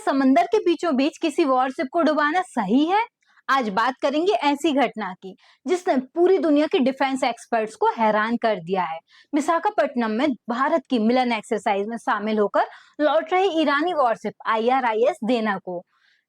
समंदर के बीचों बीच किसी वॉरशिप को डुबाना सही है? आज बात करेंगे ऐसी घटना की जिसने पूरी दुनिया के डिफेंस एक्सपर्ट्स को हैरान कर दिया है। विशाखापट्टनम में भारत की मिलन एक्सरसाइज में शामिल होकर लौट रही ईरानी वॉरशिप IRIS देना को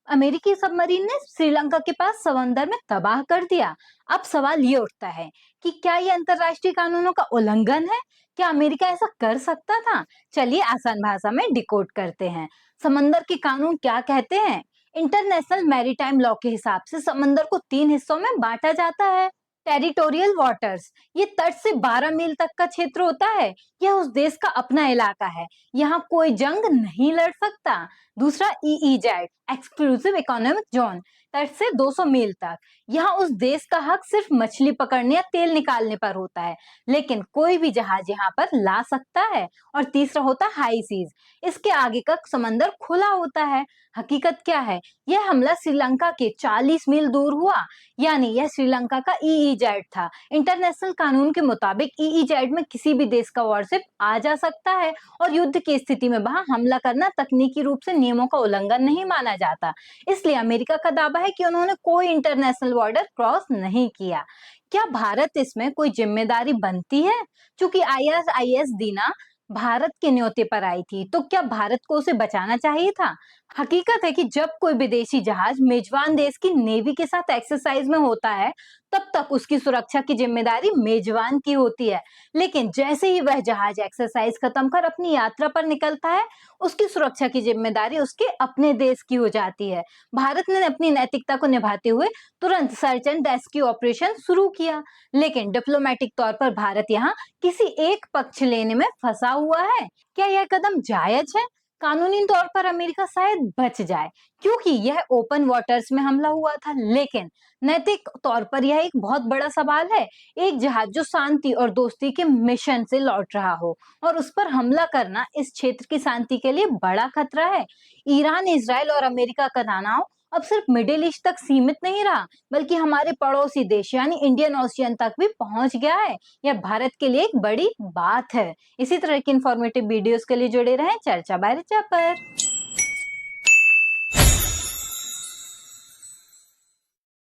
अमेरिकी सबमरीन ने श्रीलंका के पास समंदर में तबाह कर दिया। अब सवाल ये उठता है कि क्या ये अंतरराष्ट्रीय कानूनों का उल्लंघन है? क्या अमेरिका ऐसा कर सकता था? चलिए आसान भाषा में डिकोड करते हैं। समंदर के कानून क्या कहते हैं? इंटरनेशनल मैरीटाइम लॉ के हिसाब से समंदर को 3 हिस्सों में बांटा जाता है। टेरिटोरियल वाटर्स, ये तट से 12 मील तक का क्षेत्र होता है। यह उस देश का अपना इलाका है, यहाँ कोई जंग नहीं लड़ सकता। दूसरा EEZ, एक्सक्लूसिव इकोनॉमिक जोन, तट से 200 मील तक। यहाँ उस देश का हक सिर्फ मछली पकड़ने या तेल निकालने पर होता है, लेकिन कोई भी जहाज यहाँ पर ला सकता है। और तीसरा होता है हाई सीज, इसके आगे का समंदर खुला होता है। हकीकत क्या है? यह हमला श्रीलंका के 40 मील दूर हुआ, यानी यह श्रीलंका का EEZ था। इंटरनेशनल कानून के मुताबिक EEZ में किसी भी देश का वॉरशिप आ जा सकता है और युद्ध की स्थिति में वहां हमला करना तकनीकी रूप से नियमों का उल्लंघन नहीं माना जाता। इसलिए अमेरिका का दावा है कि उन्होंने कोई इंटरनेशनल बॉर्डर क्रॉस नहीं किया। क्या भारत इसमें कोई जिम्मेदारी बनती है? चूंकि IRIS दीना भारत के न्योते पर आई थी, तो क्या भारत को उसे बचाना चाहिए था? हकीकत है कि जब कोई विदेशी जहाज मेजबान देश की नेवी के साथ एक्सरसाइज में होता है, तब तक उसकी सुरक्षा की जिम्मेदारी मेजबान की होती है। लेकिन जैसे ही वह जहाज एक्सरसाइज खत्म कर अपनी यात्रा पर निकलता है, उसकी सुरक्षा की जिम्मेदारी उसके अपने देश की हो जाती है। भारत ने अपनी नैतिकता को निभाते हुए तुरंत सर्च एंड रेस्क्यू ऑपरेशन शुरू किया, लेकिन डिप्लोमेटिक तौर पर भारत यहाँ किसी एक पक्ष लेने में फंसा हुआ है। क्या यह कदम जायज है? कानूनी तौर पर अमेरिका शायद बच जाए, क्योंकि यह ओपन वाटर्स में हमला हुआ था, लेकिन नैतिक तौर पर यह एक बहुत बड़ा सवाल है। एक जहाज जो शांति और दोस्ती के मिशन से लौट रहा हो और उस पर हमला करना इस क्षेत्र की शांति के लिए बड़ा खतरा है। ईरान, इजराइल और अमेरिका का तनाव अब सिर्फ मिडिल ईस्ट तक सीमित नहीं रहा, बल्कि हमारे पड़ोसी देश यानी इंडियन ओशियन तक भी पहुंच गया है। यह भारत के लिए एक बड़ी बात है। इसी तरह की इंफॉर्मेटिव वीडियोस के लिए जुड़े रहें चर्चा बाय ऋचा पर।